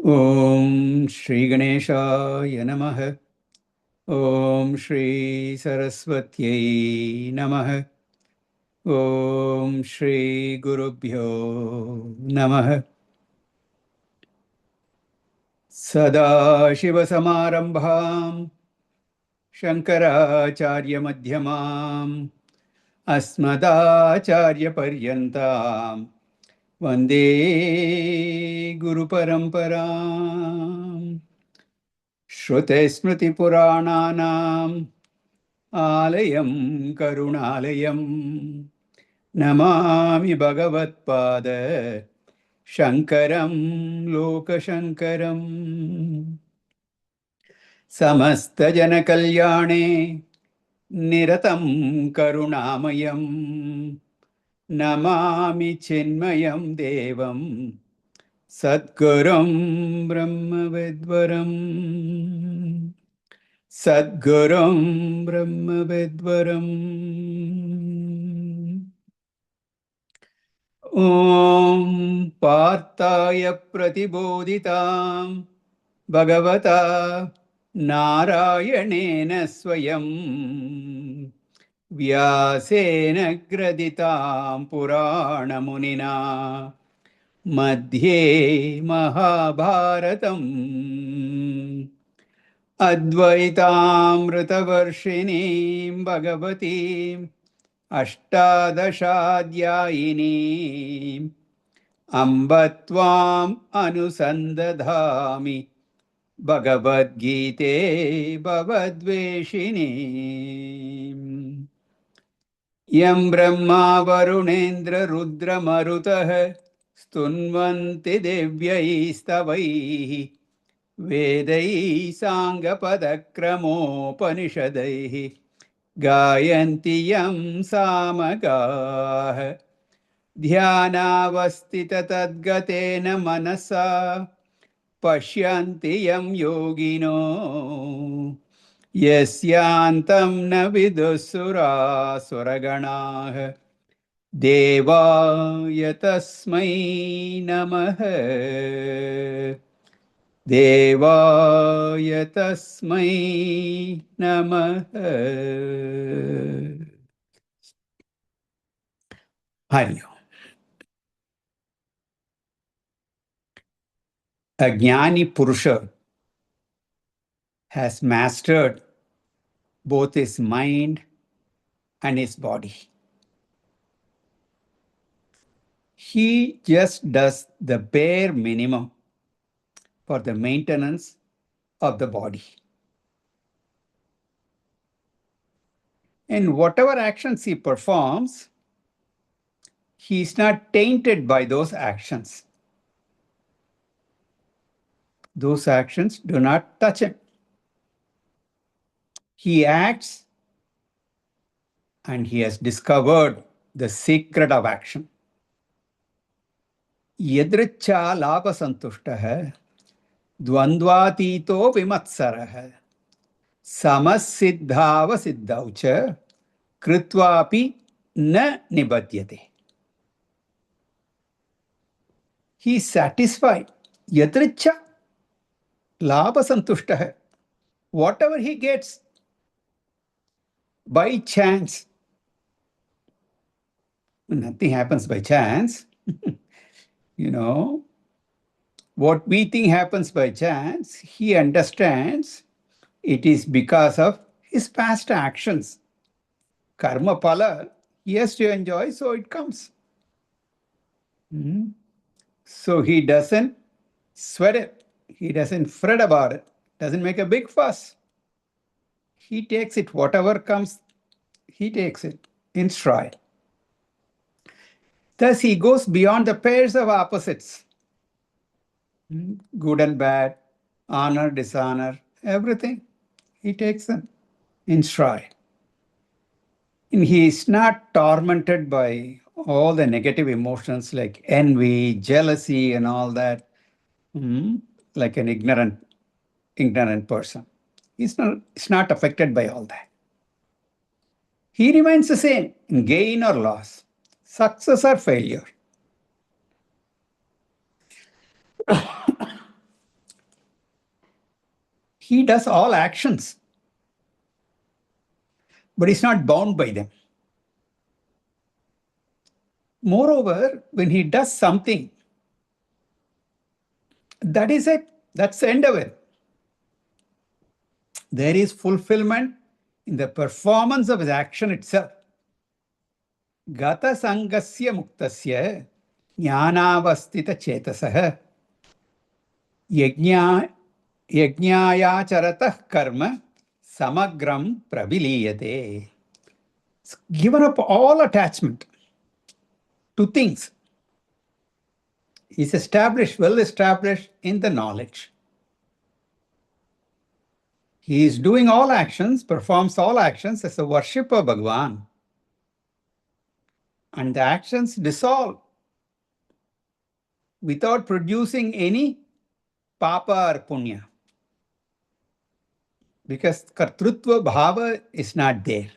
Om Shri Ganeshaya Namaha. Om Shri Saraswatyai Namaha. Om Shri Gurubhyo Namaha. Sada Shiva Samarambham Shankaracharya Madhyamam Asmadacharya Paryantam Vande Guru Paramparam Shruti Smriti Purananam Alayam Karunalayam Namami Bhagavatpada Shankaram Lokashankaram Samasta Jana Kalyane Niratam Karunamayam Namami Chinmayam Devam Sadgurum Brahmavidvaram Sadgurum Brahmavidvaram Om Partaya Pratibodhitam Bhagavata Narayanena Swayam Vyasena Graditam Purana Munina Madhye Mahabharatam Advaitamritavarshiniim Bhagavatim Ashtadashadhyayinim Amba Tvam Anusandadhami Bhagavad Gite Bhavadveshinim Yam Brahma Varunendra Rudra Marutah Stunvanti Devyaistavaihi Vedai Sangapadakramopanisadaihi Gayanti Yam Samagah Dhyanavastita Tadgatena Manasa Pashyanti Yam Yogino Yasyantam na vidusura suraganah Devaya tasmai namaha Devaya tasmai namaha. Hari Om. A Jnani Purusha has mastered both his mind and his body. He just does the bare minimum for the maintenance of the body. And whatever actions he performs, he is not tainted by those actions. Those actions do not touch him. He acts and he has discovered the secret of action. Yadricha lapa santushtah dvandvatito vimatsarah samasiddhava siddhaucha kritvapi na nibadyate. He is satisfied. Yadricha lapa santushtah. Whatever he gets by chance, nothing happens by chance. What we think happens by chance, he understands it is because of his past actions. Karma pala, he has to enjoy, so it comes. So he doesn't sweat it. He doesn't fret about it. Doesn't make a big fuss. He takes it, whatever comes, he takes it in stride. Thus, he goes beyond the pairs of opposites, good and bad, honor, dishonor, everything. He takes them in stride. And he is not tormented by all the negative emotions like envy, jealousy, and all that, like an ignorant person. He's not affected by all that. He remains the same in gain or loss, success or failure. He does all actions, but he's not bound by them. Moreover, when he does something, that is it. That's the end of it. There is fulfillment in the performance of his action itself. Gata sangasya muktasya jnanavastita chetasah yajñayacharatah karma samagram praviliyate. Given up all attachment to things. Is established, well established in the knowledge. He is doing all actions, performs all actions as a worship of Bhagavan. And the actions dissolve without producing any papa or punya. Because kartrutva bhava is not there.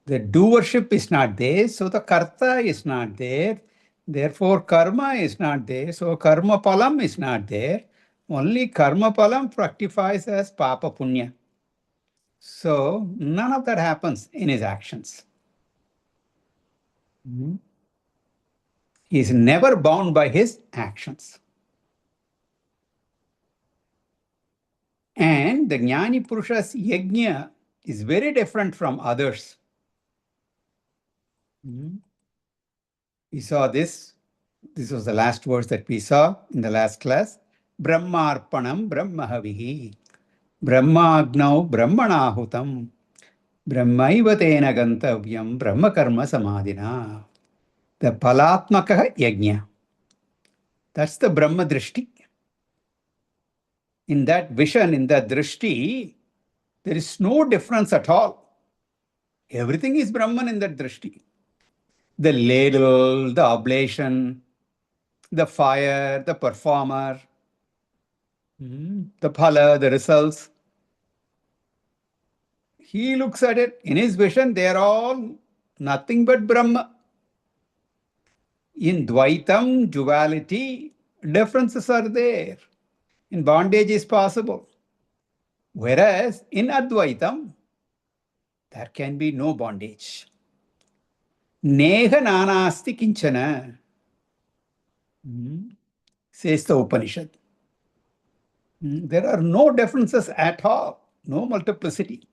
The doership is not there, so the karta is not there. Therefore, karma is not there, so karma palam is not there. Only karma palam fructifies as papa punya. So, none of that happens in his actions. He is never bound by his actions. And the Jnani Purusha's yajna is very different from others. We saw this. This was the last verse that we saw in the last class. Brahmarpanam brahmahavihi. Brahmagnau brahmanahutam. Brahmaiva tena gantavyam brahma karma samadhina. The palatmaka yajna. That's the Brahma drishti. In that vision, in that drishti, there is no difference at all. Everything is Brahman in that drishti. The ladle, the oblation, the fire, the performer, the phala, the results. He looks at it. In his vision, they are all nothing but Brahma. In Dvaitam, duality, differences are there. In bondage is possible. Whereas in Advaitam, there can be no bondage. Neha nanasti kinchana, says the Upanishad. There are no differences at all, no multiplicity.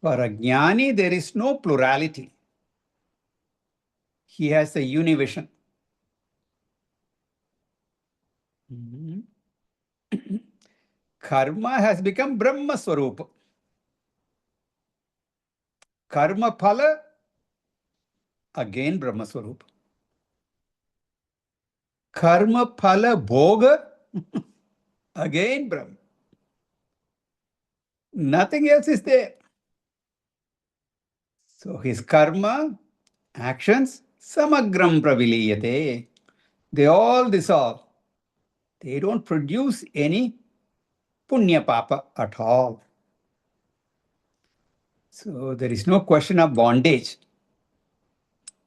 For a jnani, there is no plurality. He has a univision. Karma has become Brahma Swarupa. Karma phala, again Brahma Swarupa. Karma phala bhoga, again Brahma. Nothing else is there. So his karma, actions, samagram praviliyate. They all dissolve. They don't produce any punya papa at all. So there is no question of bondage.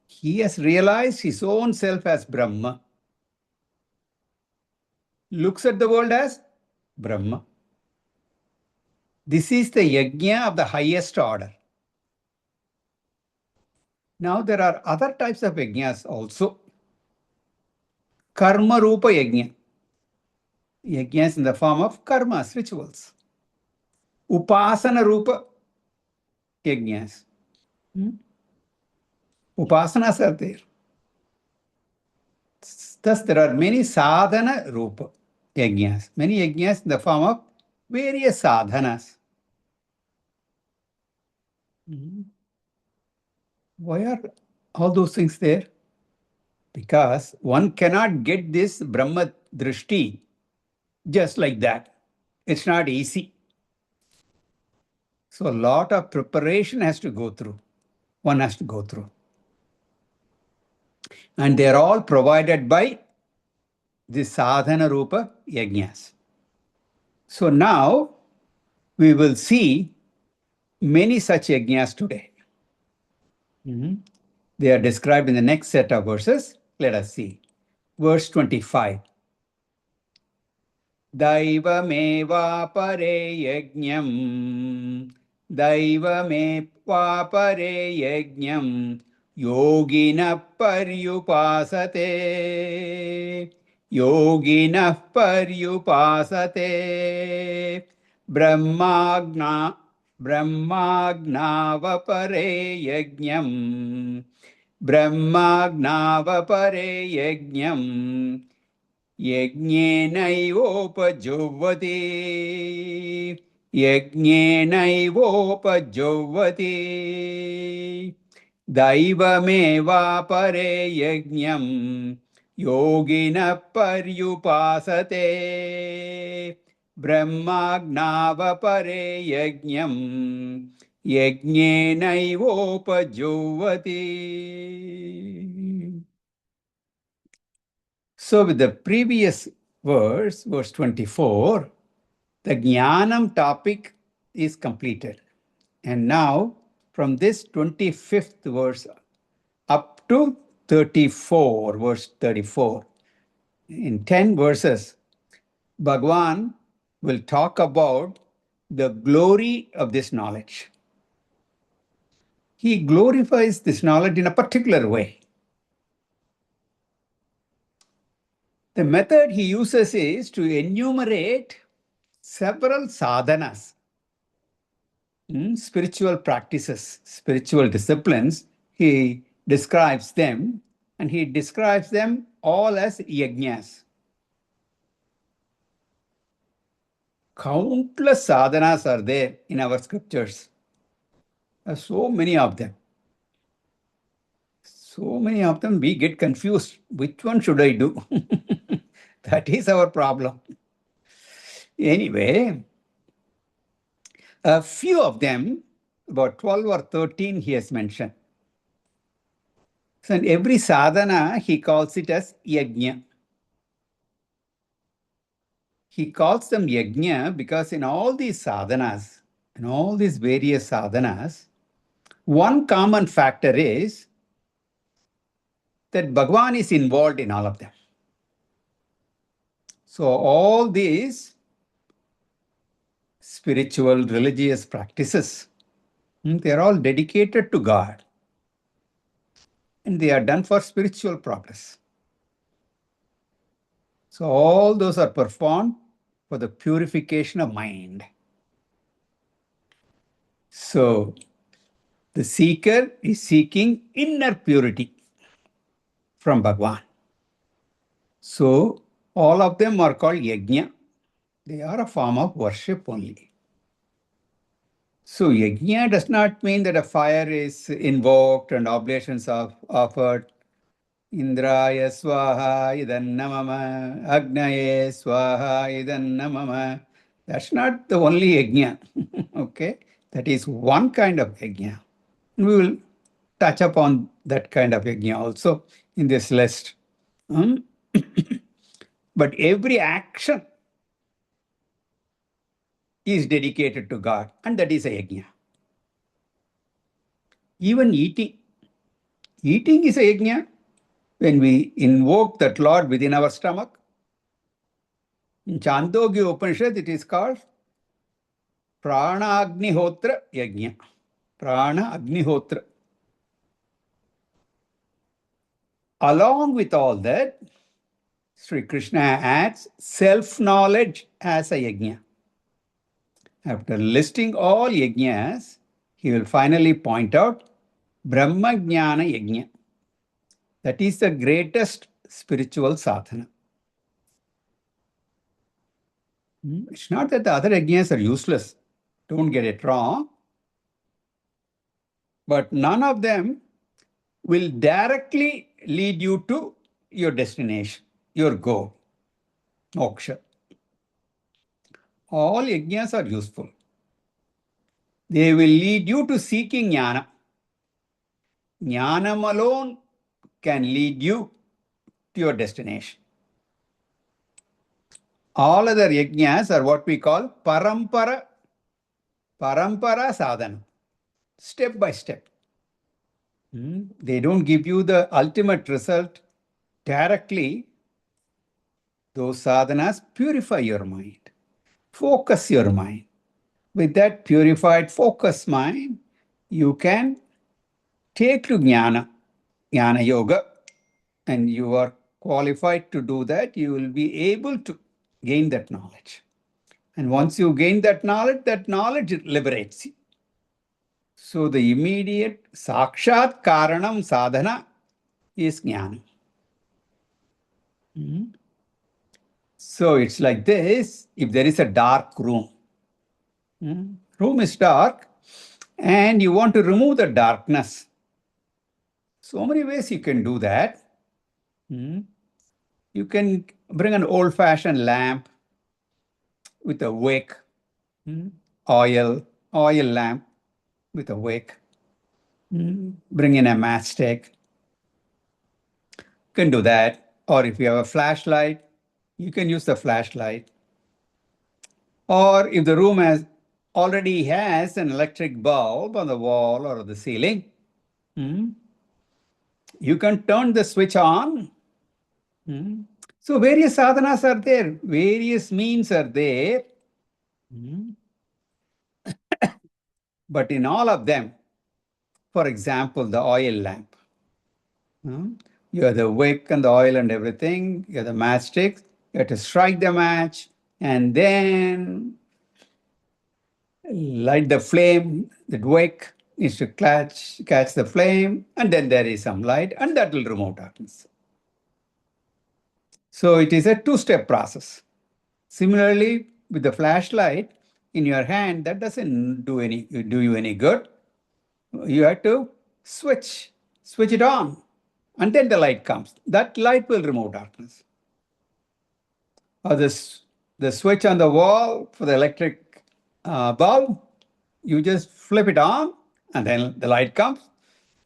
He has realized his own self as Brahma. Looks at the world as Brahma. This is the yajna of the highest order. Now there are other types of yajnas also. Karma Rupa yajna. Yajnas in the form of karmas, rituals. Upasana Rupa yajnas. Upasanas are there. Thus there are many sadhana Rupa yajnas. Many yajnas in the form of various sadhanas. Why are all those things there? Because one cannot get this Brahma Drishti just like that. It's not easy. So a lot of preparation has to go through. One has to go through. And they're all provided by the sadhana rupa yajnas. So now we will see many such yajnas today. They are described in the next set of verses. Let us see. Verse 25. दैवमेवापरे यज्ञम् दैवमेवापरे यज्ञम् योगिनः पर्युपासते योगिनः पर्युपासते ब्रह्माज्ञावपरे यज्ञम् ब्रह्माज्ञावपरे यज्ञम् यज्ञेनैवोपजुह्वति यज्ञेनैवोपजुह्वति दैवमेवापरे यज्ञम् योगिनः पर्युपासते ब्रह्माज्ञावपरे यज्ञम् यज्ञेनैवोपजुह्वति. So with the previous verse, verse 24, the Jnanam topic is completed. And now from this 25th verse up to 34, verse 34, in 10 verses, Bhagavan will talk about the glory of this knowledge. He glorifies this knowledge in a particular way. The method he uses is to enumerate several sadhanas, spiritual practices, spiritual disciplines. He describes them, and he describes them all as yajnas. Countless sadhanas are there in our scriptures. There are so many of them. So many of them, we get confused. Which one should I do? That is our problem. Anyway, a few of them, about 12 or 13, he has mentioned. So in every sadhana, he calls it as yajna. He calls them yajna because in all these sadhanas, in all these various sadhanas, one common factor is that Bhagavan is involved in all of them. So all these spiritual, religious practices, they are all dedicated to God. And they are done for spiritual progress. So all those are performed for the purification of mind. So the seeker is seeking inner purity from Bhagavan. So all of them are called yajna. They are a form of worship only. So yajna does not mean that a fire is invoked and oblations are offered. Indraya swaha idannamama, agnaye swaha idannamama. That's not the only yajna. Okay? That is one kind of yajna. We will touch upon that kind of yajna also in this list. But every action is dedicated to God, and that is a yajna. Even eating. Eating is a yajna. When we invoke that Lord within our stomach, in Chandogya Upanishad, it is called Prana Agnihotra Yajna. Prana Agnihotra. Along with all that, Sri Krishna adds self-knowledge as a yajna. After listing all yajnas, he will finally point out Brahma Jnana Yajna. That is the greatest spiritual sadhana. It's not that the other yajnas are useless. Don't get it wrong. But none of them will directly lead you to your destination, your goal, moksha. All yajnas are useful. They will lead you to seeking jnana. Jnanam alone can lead you to your destination. All other yajnas are what we call parampara sadhana, step by step. They don't give you the ultimate result directly. Those sadhanas purify your mind, focus your mind. With that purified, focused mind, you can take to jnana, jnana yoga, and you are qualified to do that. You will be able to gain that knowledge. And once you gain that knowledge liberates you. So the immediate sakshat karanam sadhana is jnana. So it's like this. If there is a dark room, room is dark, and you want to remove the darkness. So many ways you can do that. You can bring an old-fashioned lamp with a wick, oil lamp with a wick. Bring in a matchstick. You can do that. Or if you have a flashlight, you can use the flashlight. Or if the room already has an electric bulb on the wall or the ceiling, you can turn the switch on. So various sadhanas are there, various means are there. But in all of them, for example, the oil lamp, you have the wick and the oil and everything, you have the matchsticks, you have to strike the match and then light the flame. The wick needs to catch the flame, and then there is some light, and that will remove darkness. So it is a two-step process. Similarly, with the flashlight in your hand, that doesn't do you any good. You have to switch it on, and then the light comes. That light will remove darkness. Or the switch on the wall for the electric bulb, you just flip it on, and then the light comes,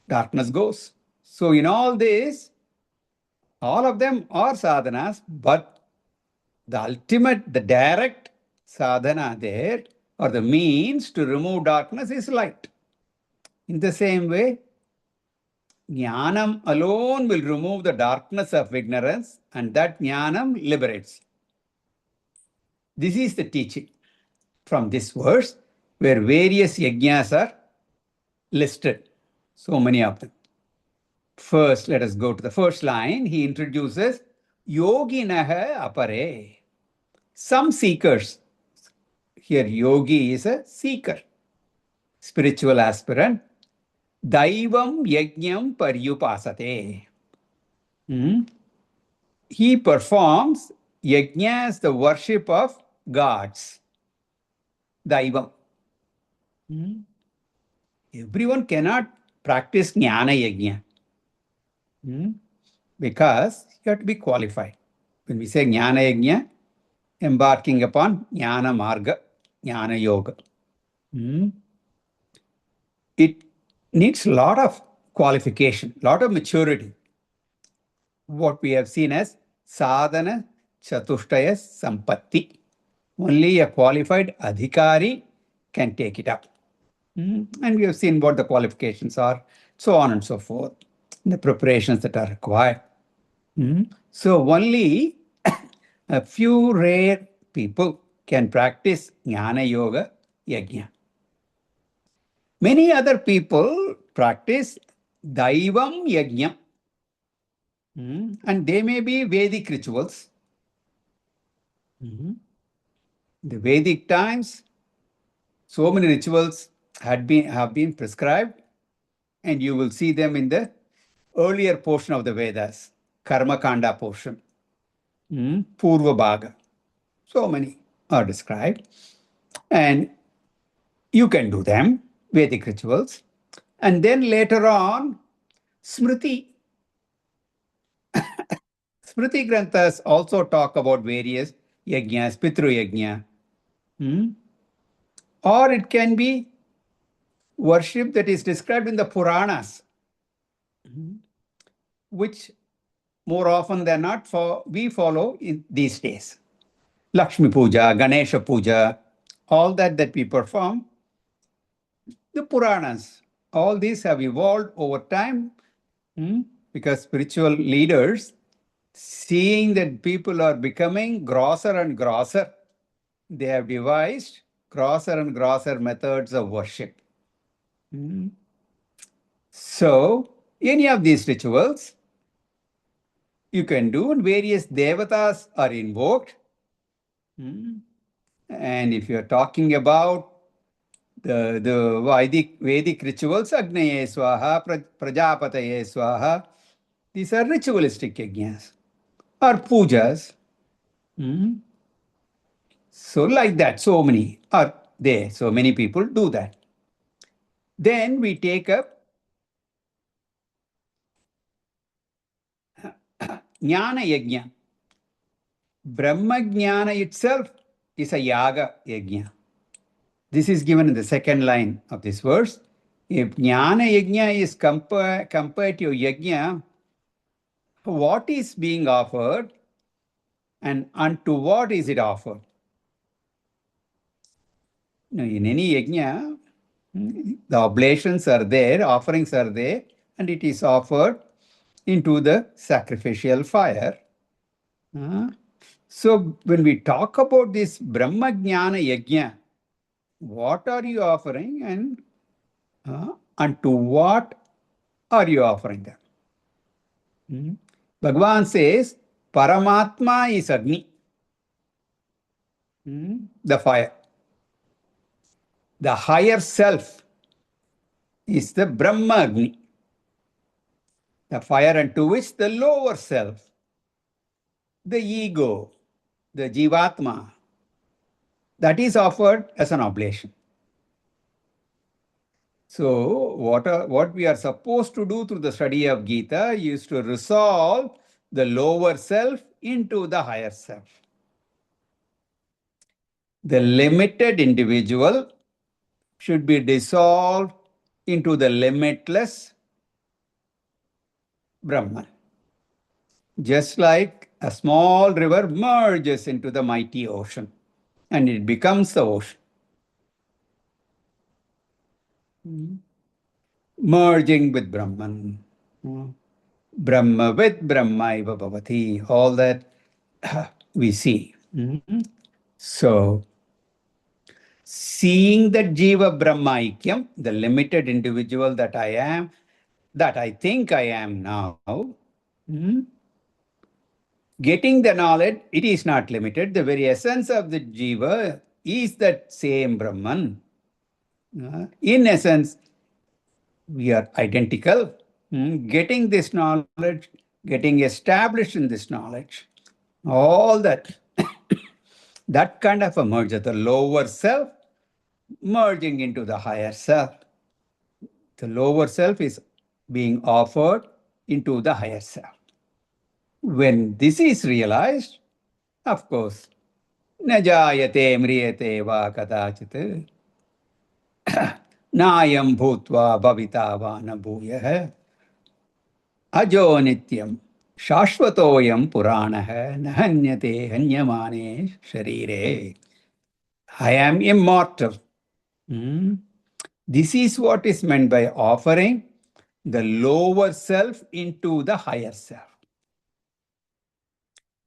darkness goes. So in all this, all of them are sadhanas, but the ultimate, the direct sadhana there, or the means to remove darkness, is light. In the same way, jnanam alone will remove the darkness of ignorance, and that jnanam liberates. This is the teaching from this verse, where various yajnas are listed. So many of them. First, let us go to the first line. He introduces yoginaha apare. Some seekers. Here, yogi is a seeker, spiritual aspirant. Daivam yajnam paryupasate. He performs yajnas, the worship of gods. Daivam. Everyone cannot practice jnana yajna. Because you have to be qualified. When we say jnana yajna, embarking upon jnana marga, jnana yoga. It needs a lot of qualification, a lot of maturity. What we have seen as sadhana chatushtaya sampatti. Only a qualified adhikari can take it up. And we have seen what the qualifications are, so on and so forth, the preparations that are required. So only a few rare people can practice jnana yoga yajna. Many other people practice daivam yajna, and they may be Vedic rituals. The Vedic times, so many rituals have been prescribed, and you will see them in the earlier portion of the Vedas, Karma Kanda portion, Purva Bhaga. So many are described, and you can do them, Vedic rituals. And then later on, Smriti. Smriti Granthas also talk about various yajnas, Pitru yajna. Or it can be worship that is described in the Puranas, which more often than not we follow in these days. Lakshmi Puja, Ganesha Puja, all that we perform, the Puranas, all these have evolved over time because spiritual leaders, seeing that people are becoming grosser and grosser, they have devised grosser and grosser methods of worship. So, any of these rituals you can do, and various devatas are invoked. And if you're talking about the Vedic rituals, Agnaye Swaha, Prajapataye Swaha, these are ritualistic yajnas or pujas. So like that, so many are there. So many people do that. Then we take up Jnana Yajna. Brahma Jnana itself is a yaga yajna. This is given in the second line of this verse. If Jnana Yajna is compared to Yajna, what is being offered and unto what is it offered? Now, in any Yajna, the oblations are there, offerings are there, and it is offered into the sacrificial fire. So when we talk about this Brahma Jnana Yajna, what are you offering and unto what are you offering them? Bhagavan says, Paramatma is Agni, the fire. The higher self is the Brahma Agni, the fire unto which the lower self, the ego, the Jivatma, that is offered as an oblation. So what we are supposed to do through the study of Gita is to resolve the lower self into the higher self. The limited individual should be dissolved into the limitless Brahman. Just like a small river merges into the mighty ocean and it becomes the ocean. Merging with Brahman. Brahma with Brahmaiva Bhavati. All that we see. So, seeing that Jiva Brahmaikyam, the limited individual that I am, that I think I am now, getting the knowledge, it is not limited. The very essence of the Jiva is that same Brahman. In essence, we are identical. Getting this knowledge, getting established in this knowledge, all that, that kind of a merger, the lower self merging into the higher self. The lower self is being offered into the higher self. When this is realized, of course, न जायते म्रियते वा कदाचित् नायं भूत्वा भविता वा न भूयः अजो नित्यं शाश्वतोऽयं पुराणः न हन्यते हन्यमाने शरीरे. I am immortal. This is what is meant by offering the lower self into the higher self.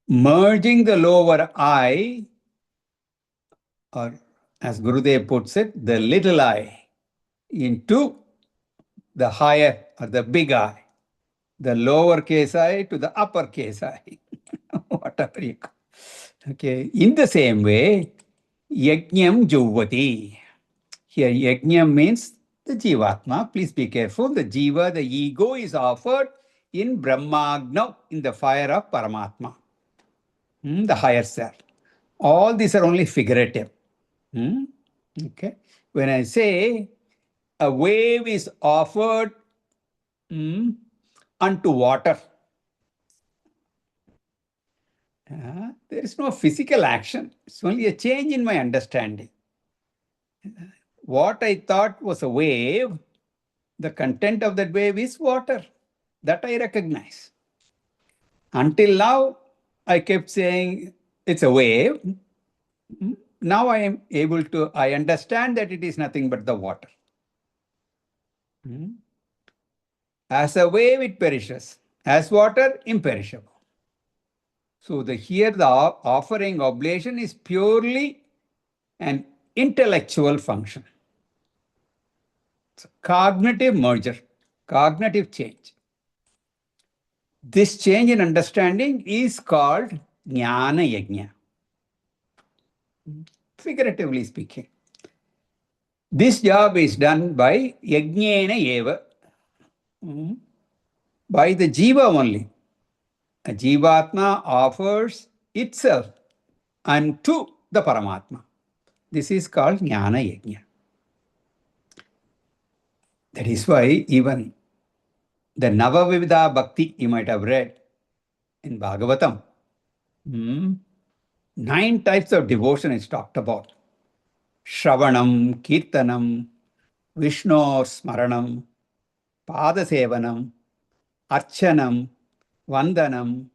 Merging the lower I, or as Gurudev puts it, the little I, into the higher or the big I, the lowercase I to the uppercase I, whatever you call. Okay. In the same way, yajnam juvati. Here, yajnam means the jivatma. Please be careful. The jiva, the ego, is offered in brahmagna, in the fire of Paramatma, the higher self. All these are only figurative. Okay. When I say a wave is offered unto water. There is no physical action. It's only a change in my understanding. What I thought was a wave, the content of that wave is water. That I recognize. Until now, I kept saying it's a wave. Now I understand that it is nothing but the water. As a wave, it perishes. As water, imperishable. So here the offering oblation is purely an intellectual function. It's a cognitive merger, cognitive change. This change in understanding is called Jnana Yajna. Figuratively speaking. This job is done by Yajnena Eva, by the Jiva only. A Jivatma offers itself unto the Paramatma. This is called Jnana Yajna. That is why even the Navavividha Bhakti you might have read in Bhagavatam, 9 types of devotion is talked about. Shravanam, Kirtanam, Vishnu Smaranam, Padasevanam, Archanam, Vandanam,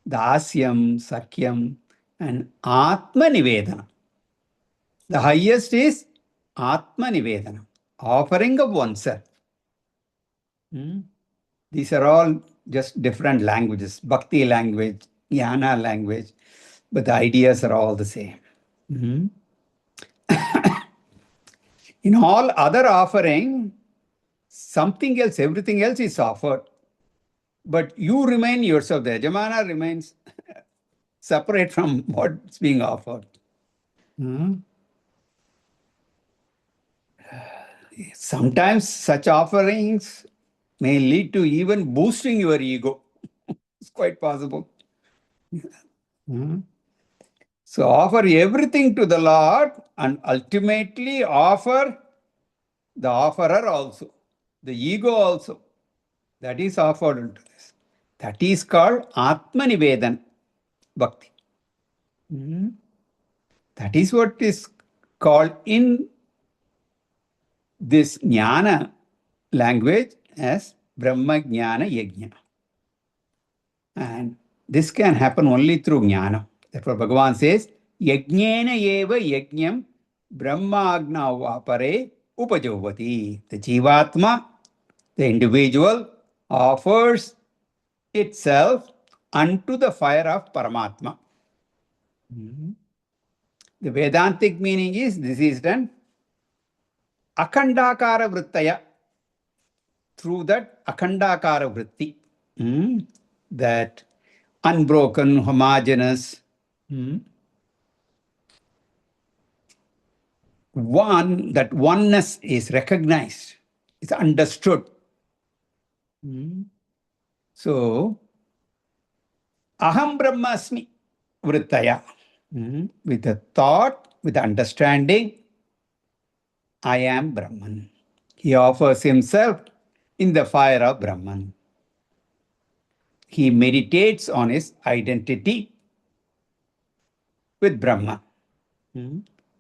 Dasyam, Sakyam, and Atma Nivedanam. The highest is Atma Nivedanam, offering of oneself. These are all just different languages, Bhakti language, Jnana language, but the ideas are all the same. In all other offering, something else, everything else is offered. But you remain yourself. The Yajamana remains separate from what's being offered. Sometimes such offerings may lead to even boosting your ego. It's quite possible. So offer everything to the Lord and ultimately offer the offerer also, the ego also. That is offered into this. That is called Atma Nivedan Bhakti. That is what is called in this Jnana language as Brahma Jnana Yajna. And this can happen only through Jnana. Therefore, Bhagavan says, Yajnena eva yajnam Brahma agna vapare upajovati. The Jivatma, the individual, offers itself unto the fire of Paramatma. The Vedantic meaning is this is done Akhandakara Vrittaya, through that Akhandakara Vritti, that unbroken, homogeneous, that oneness is recognized, is understood. So, Aham Brahmasmi Vrittaya, with the thought, with the understanding, I am Brahman. He offers himself in the fire of Brahman. He meditates on his identity with Brahma.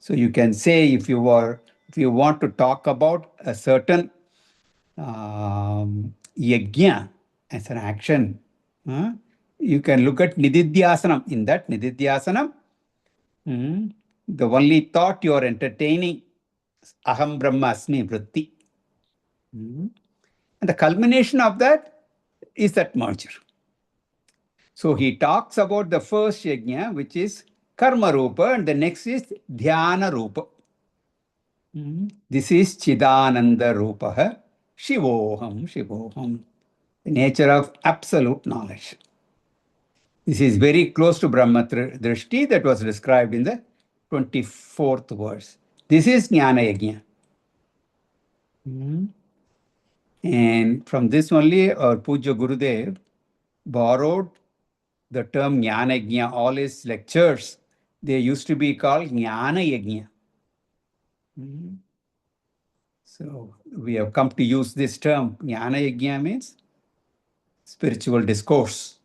So you can say if you want to talk about a certain yajna as an action, you can look at Nididhyasanam. In that Nididhyasanam, the only thought you are entertaining Aham Brahmasmi Vritti. And the culmination of that is that merger. So he talks about the first yajna, which is Karma Rupa, and the next is Dhyana Rupa. This is Chidananda Rupaha, Shivoham, Shivoham, the nature of absolute knowledge. This is very close to Brahma Drishti that was described in the 24th verse. This is Jnana Yajna. And from this only our Puja Gurudev borrowed the term Jnana Yajna. All his lectures, they used to be called Jnana Yajna. So we have come to use this term. Jnana Yajna means spiritual discourse.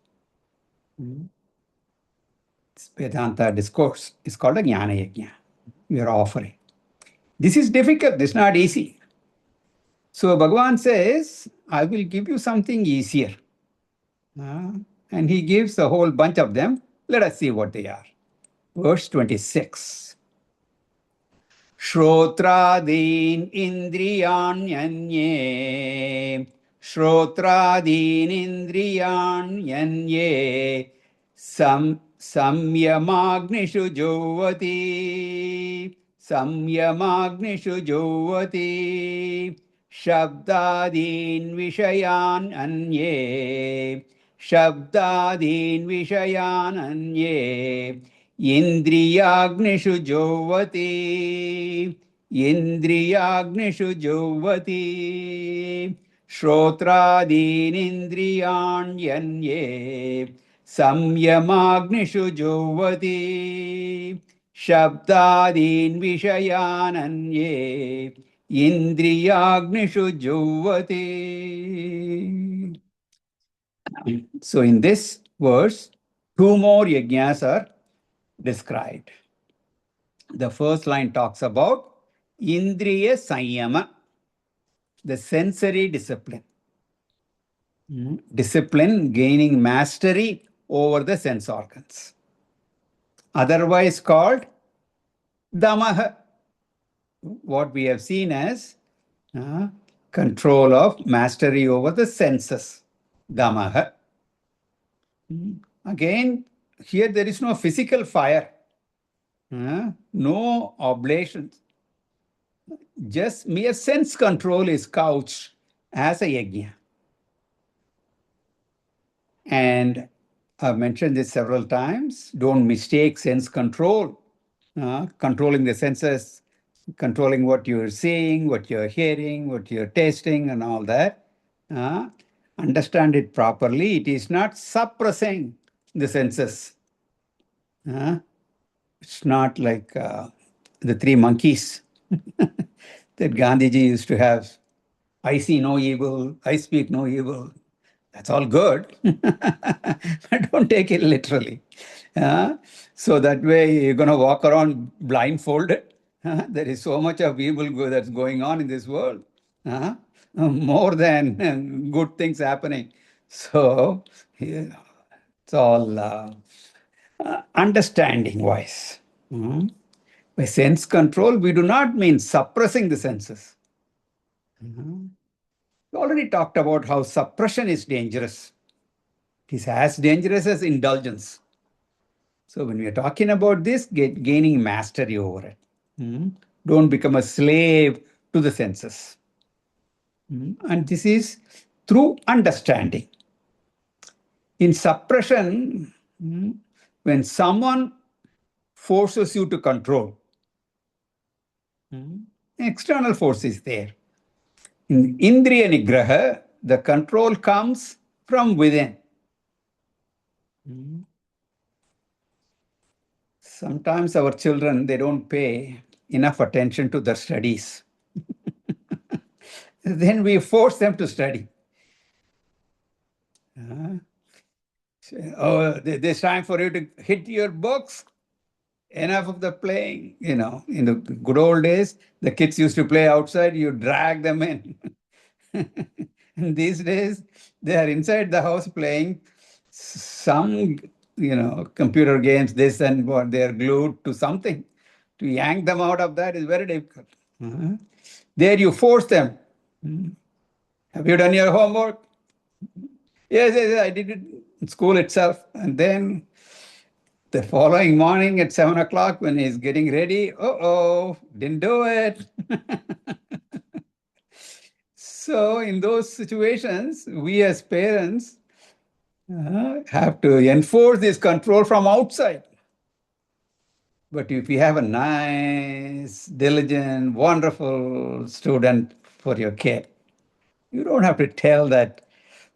Vedanta discourse is called a Jnana Yajna. We are offering. This is difficult. This is not easy. So Bhagavan says, I will give you something easier. And he gives a whole bunch of them. Let us see what they are. Verse 26. Shrotradin indriyanyanye. Shrotradin indriyanyanye. Samyamagnishu jovati. Samyamagnishu jovati. Shabdadin vishayan anye. Shabdadin vishayan anye. Indriyagnishu jovati. Indriyagnishu jovati. Shrotradin indriyanyanye. Samyamagnishu jovati. Shabdadin vishayananye. Indriyagnishu jovati. So in this verse, two more yajnas are described. The first line talks about Indriya Sanyama, the sensory discipline. Discipline gaining mastery over the sense organs. Otherwise called Damaha, what we have seen as control of mastery over the senses. Damaha. Again, here there is no physical fire. No oblations. Just mere sense control is couched as a yajna. And I've mentioned this several times. Don't mistake sense control. Controlling the senses, controlling what you're seeing, what you're hearing, what you're tasting, and all that. Understand it properly. It is not suppressing the senses. It's not like the three monkeys that Gandhiji used to have. I see no evil, I speak no evil. That's all good, but don't take it literally. So that way you're going to walk around blindfolded. There is so much of evil that's going on in this world. More than good things happening. So it's all understanding wise. By sense control, we do not mean suppressing the senses. We already talked about how suppression is dangerous. It is as dangerous as indulgence. So when we are talking about this, gaining mastery over it. Don't become a slave to the senses. And this is through understanding. In suppression, when someone forces you to control, external force is there. In Indriya Nigraha, the control comes from within. Sometimes our children, they don't pay enough attention to their studies. Then we force them to study. There's time for you to hit your books. Enough of the playing. In the good old days, the kids used to play outside, you drag them in. And these days, they are inside the house playing some, computer games, this and what, they are glued to something. To yank them out of that is very difficult. There you force them. Have you done your homework? Yes, I did it in school itself. And then the following morning at 7 o'clock when he's getting ready, didn't do it. So in those situations, we as parents have to enforce this control from outside. But if you have a nice, diligent, wonderful student for your kid, you don't have to tell that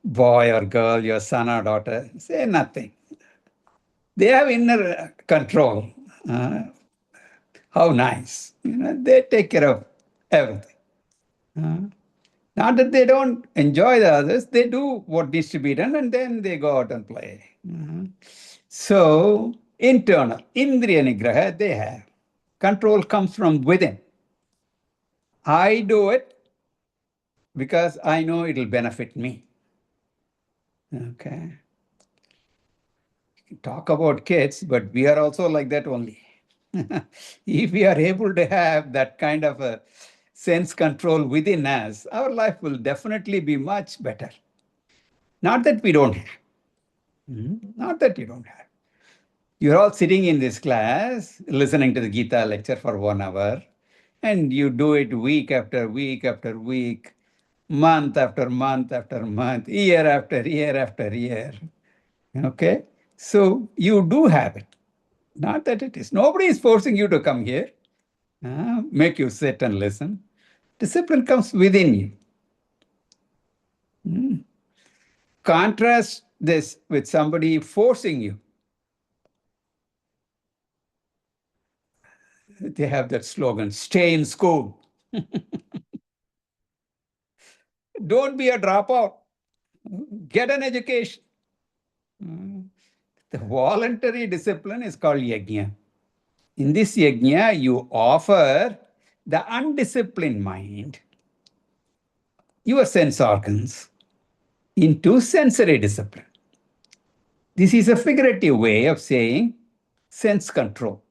boy or girl, your son or daughter, say nothing. They have inner control. How nice. They take care of everything. Not that they don't enjoy the others, they do what needs to be done and then they go out and play. So, internal, Indriya Nigraha, they have. Control comes from within. I do it because I know it'll benefit me. Okay. Talk about kids, but we are also like that only. If we are able to have that kind of a sense control within us, our life will definitely be much better. Not that we don't have. Not that you don't have. You're all sitting in this class, listening to the Gita lecture for 1 hour, and you do it week after week after week, month after month after month, year after year after year. Okay? So you do have it. Not that it is. Nobody is forcing you to come here, make you sit and listen. Discipline comes within you. Contrast this with somebody forcing you. They have that slogan, stay in school. Don't be a dropout. Get an education. The voluntary discipline is called yajna. In this yajna, you offer the undisciplined mind, your sense organs, into sensory discipline. This is a figurative way of saying sense control.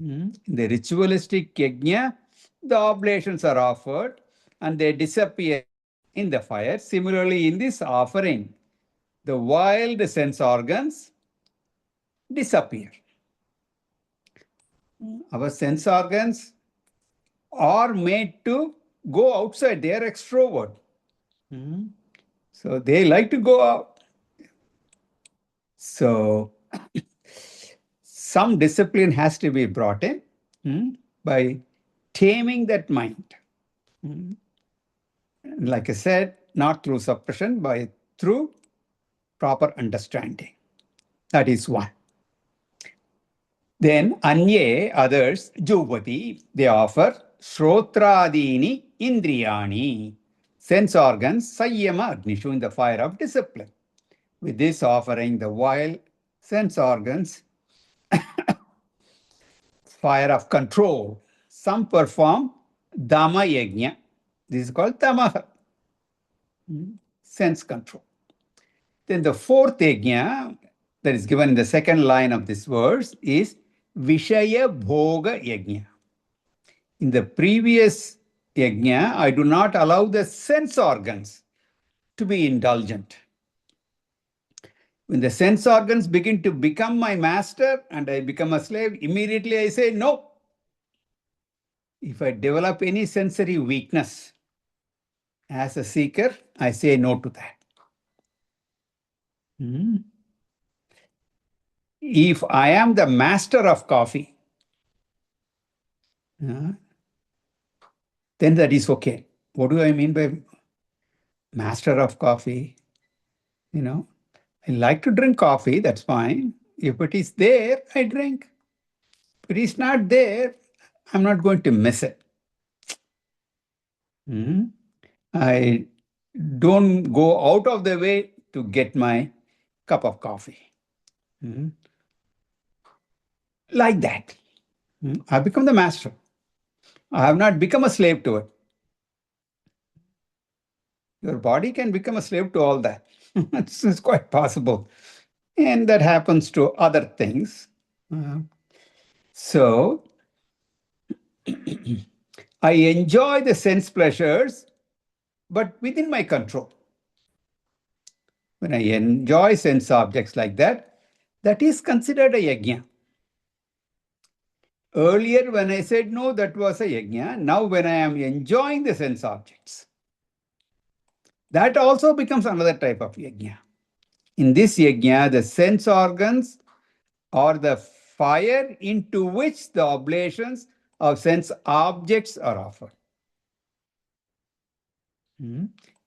In the ritualistic yajna, the oblations are offered and they disappear in the fire. Similarly, in this offering, the wild sense organs disappear. Our sense organs are made to go outside. They are extrovert. So they like to go out. So some discipline has to be brought in by taming that mind. Like I said, not through suppression, but through proper understanding. That is one. Then anye, others, juvati, they offer shrotradini indriyani, sense organs, sayyama agnishu, in the fire of discipline. With this offering, the wild sense organs, fire of control, some perform dhamma yajna. This is called tamaha, sense control. Then the fourth yajna that is given in the second line of this verse is Vishaya Bhoga Yajna. In the previous yajna, I do not allow the sense organs to be indulgent. When the sense organs begin to become my master and I become a slave, immediately I say no. If I develop any sensory weakness as a seeker, I say no to that. If I am the master of coffee, then that is okay. What do I mean by master of coffee? I like to drink coffee, that's fine. If it is there, I drink. If it is not there, I'm not going to miss it. I don't go out of the way to get my cup of coffee. Like that. I become the master. I have not become a slave to it. Your body can become a slave to all that. It's quite possible. And that happens to other things. So, I enjoy the sense pleasures, but within my control. When I enjoy sense objects like that, that is considered a yajna. Earlier, when I said no, that was a yajna. Now, when I am enjoying the sense objects, that also becomes another type of yajna. In this yajna, the sense organs are the fire into which the oblations of sense objects are offered.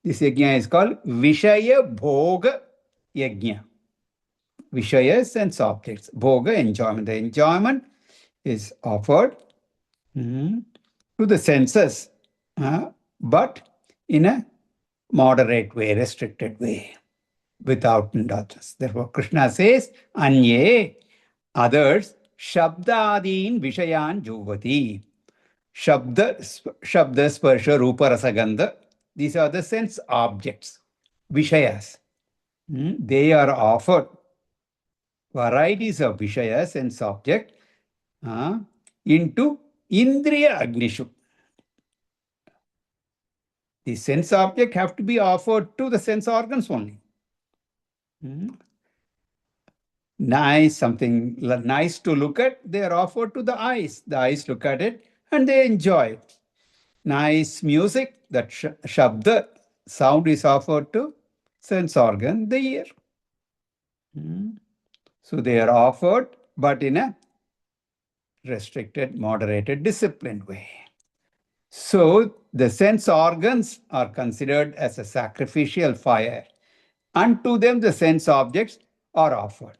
This yajna is called Vishaya Bhoga Yajna. Vishaya, sense objects. Bhoga, enjoyment. The enjoyment is offered to the senses, but in a moderate way, restricted way, without indulgence. Therefore, Krishna says, Anye, others, Shabdadin Vishayan Juvati. Shabda, Sparsha, Rupa, Rasagandha. These are the sense objects, Vishayas. They are offered varieties of Vishayas, sense object, into Indriya Agnishu. The sense object have to be offered to the sense organs only. Nice, something nice to look at, they are offered to the eyes. The eyes look at it and they enjoy it. Nice music, that shabda, sound is offered to sense organ, the ear. So they are offered, but in a restricted, moderated, disciplined way. So the sense organs are considered as a sacrificial fire. Unto them the sense objects are offered.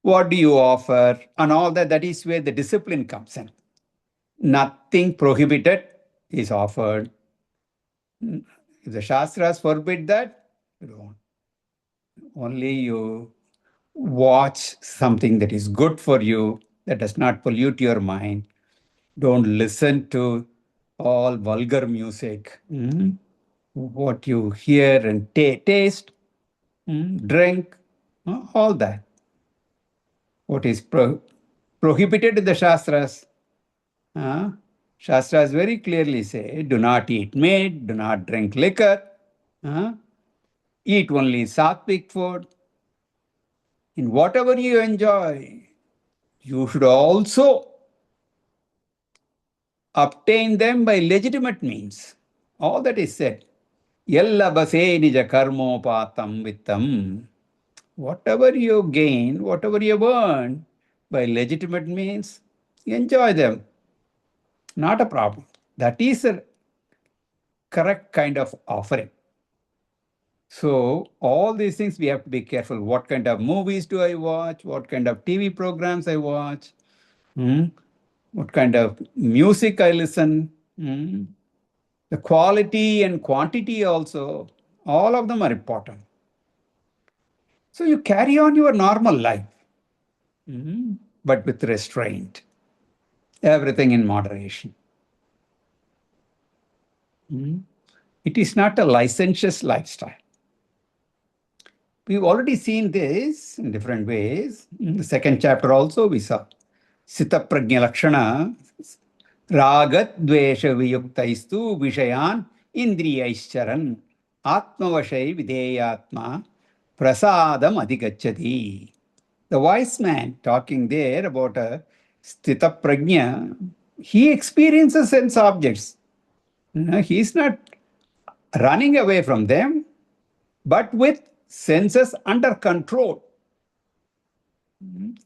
What do you offer? And all that, that is where the discipline comes in. Nothing prohibited is offered. If the Shastras forbid that, you don't. Only you watch something that is good for you, that does not pollute your mind. Don't listen to all vulgar music. What you hear and taste, drink, all that. What is prohibited in the Shastras? Shastras very clearly say, do not eat meat, do not drink liquor, eat only sattvic food. In whatever you enjoy, you should also obtain them by legitimate means. All that is said. Yallabase nija karmopatam vittam. Whatever you gain, whatever you earn by legitimate means, enjoy them. Not a problem. That is a correct kind of offering. So all these things we have to be careful. What kind of movies do I watch? What kind of TV programs I watch? What kind of music I listen? The quality and quantity also, all of them are important. So you carry on your normal life, but with restraint. Everything in moderation. It is not a licentious lifestyle. We've already seen this in different ways. In the second chapter also we saw Sita Prajna Lakshana, Ragat Dvesha Viyuktaistu Vishayan Indriyaischaran Atmavashai Videyatma Prasadam Adhigacchati. The wise man talking there about a Sthita Prajna, he experiences sense objects. He is not running away from them, but with senses under control.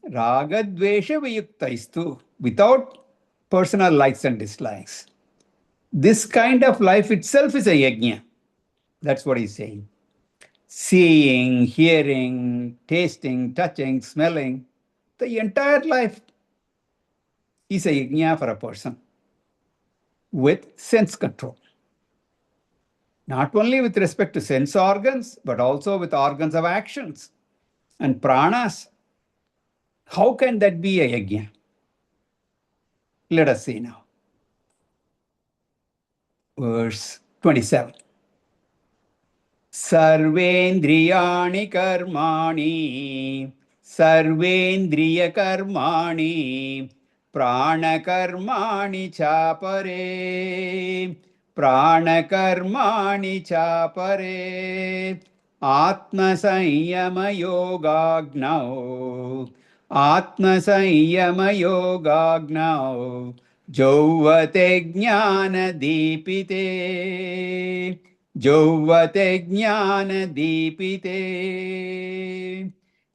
Ragadvesha vayuktaistu, without personal likes and dislikes. This kind of life itself is a yajna. That's what he's saying. Seeing, hearing, tasting, touching, smelling, the entire life is a yajna for a person with sense control. Not only with respect to sense organs, but also with organs of actions and pranas. How can that be a yajna? Let us see now. Verse 27. Sarvendriyani karmani, sarvendriya karmani, prana karmani chapare, prana karmani chapare, atma sanyama yogagnau, atma sanyama yogagnau, jovate jnana dipite. Jovate jnana dipite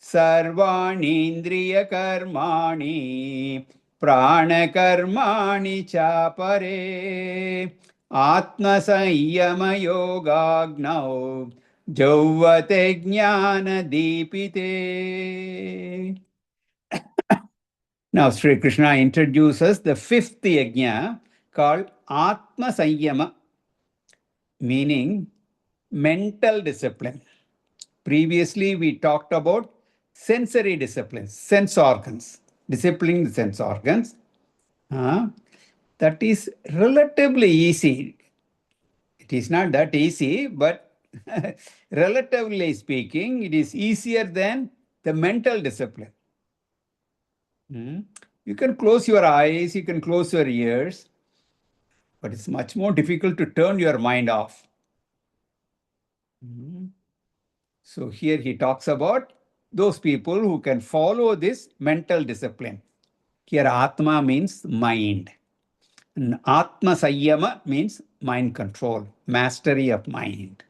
sarvani indriya karmani prana karmani chapare atma sanyama yogagnau jovate jnana dipite. Now Sri Krishna introduces the fifth yajna, called Atma Sanyama, meaning mental discipline. Previously, we talked about sensory disciplines, sense organs, disciplining the sense organs. That is relatively easy. It is not that easy, but relatively speaking, it is easier than the mental discipline. You can close your eyes, you can close your ears, but it's much more difficult to turn your mind off. So here he talks about those people who can follow this mental discipline. Here Atma means mind. And Atma Sayyama means mind control, mastery of mind.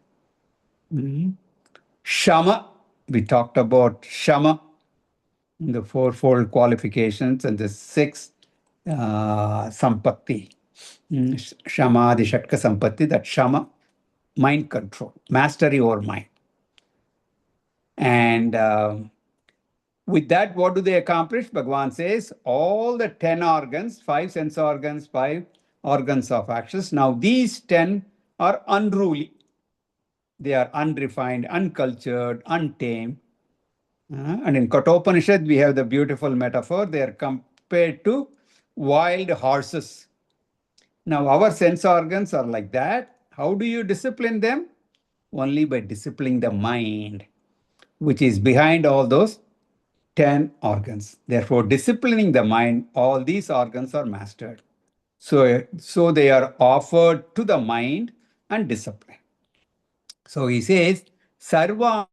Shama, we talked about Shama, the fourfold qualifications and the six sampatti. Shama, the Shatka sampatti, that Shama, mind control, mastery over mind. And with that, what do they accomplish? Bhagavan says, all the 10 organs, 5 sense organs, 5 organs of actions. Now, these 10 are unruly. They are unrefined, uncultured, untamed. And in Kathopanishad, we have the beautiful metaphor. They are compared to wild horses. Now, our sense organs are like that. How do you discipline them? Only by disciplining the mind, which is behind all those 10 organs. Therefore, disciplining the mind, all these organs are mastered. So they are offered to the mind and discipline. So he says, Sarva,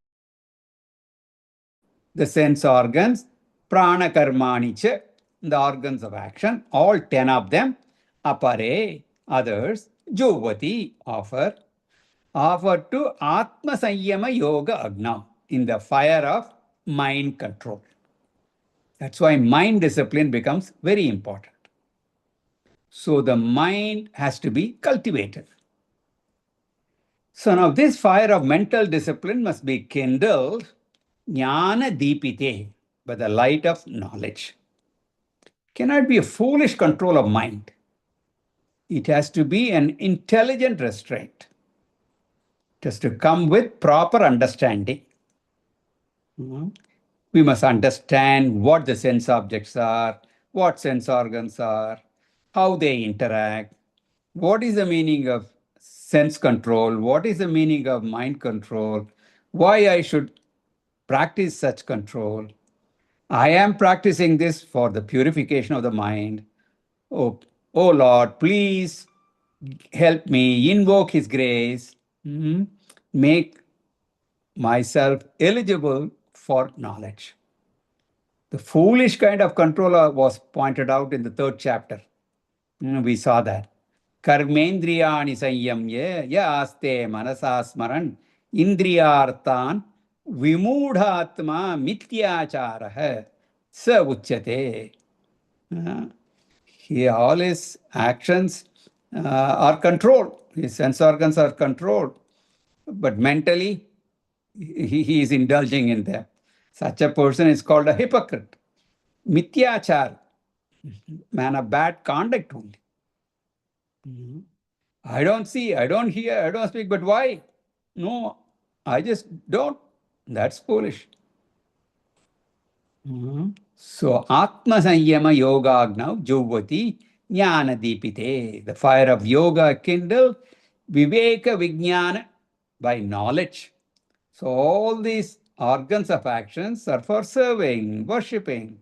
the sense organs, prana karmani cha, the organs of action, all 10 of them, apare, others, jovati, offer to Atma Sanyama Yoga Agna, in the fire of mind control. That's why mind discipline becomes very important. So the mind has to be cultivated. So now this fire of mental discipline must be kindled, jnana deepite, by the light of knowledge. Cannot be a foolish control of mind. It has to be an intelligent restraint. It has to come with proper understanding. We must understand what the sense objects are, what sense organs are, how they interact, what is the meaning of sense control, what is the meaning of mind control, why I should practice such control. I am practicing this for the purification of the mind. Oh Lord, please help me, invoke His grace, make myself eligible for knowledge. The foolish kind of controller was pointed out in the 3rd chapter. We saw that. Karmendriyani sanyamye ya aste manasasmaran indriyartan vimudhatma mityacharah sa uchyate. All his actions are controlled. His sense organs are controlled. But mentally, he is indulging in them. Such a person is called a hypocrite. Mityachar, man of bad conduct only. I don't see, I don't hear, I don't speak, but why? No, I just don't. That's foolish. So, Atma Sanyama Yogagna Jovati Jnana Deepite. The fire of yoga kindled Viveka Vijnana by knowledge. So, all these organs of actions are for serving, worshipping.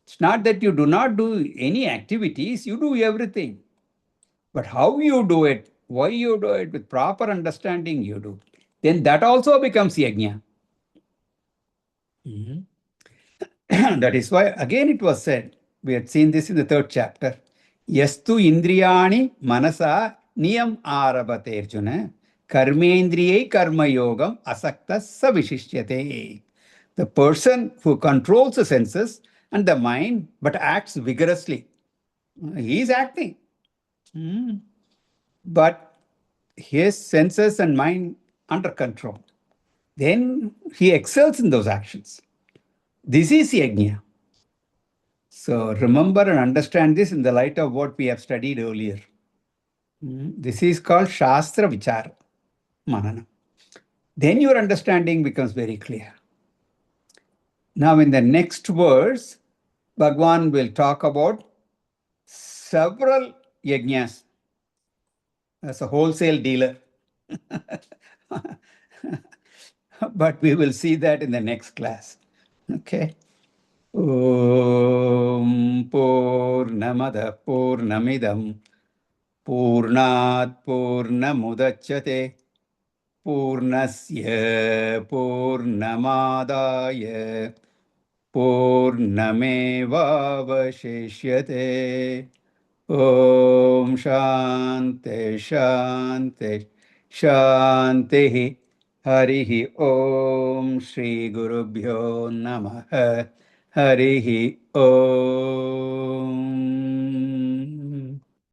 It's not that you do not do any activities, you do everything. But how you do it, why you do it, with proper understanding you do. Then that also becomes yajna. That is why, again it was said, we had seen this in the 3rd chapter. Yastu indriyani manasa niyam arabate Arjuna karmendriyai karma yogam asakta savishishyate. The person who controls the senses and the mind but acts vigorously. He is acting. But his senses and mind under control. Then he excels in those actions. This is yajna. So remember and understand this in the light of what we have studied earlier. This is called Shastra Vichara, Manana. Then your understanding becomes very clear. Now, in the next verse, Bhagwan will talk about several yajnas as a wholesale dealer. But we will see that in the next class. Okay. Om Purnamada Purnamidam Purnat Purnamudachyate Purnasya Purnamadaya Purnamevavashishyate. Om Shanti Shanti Shanti. Harihi Om Shri Gurubhyo Namaha. Harihi Om.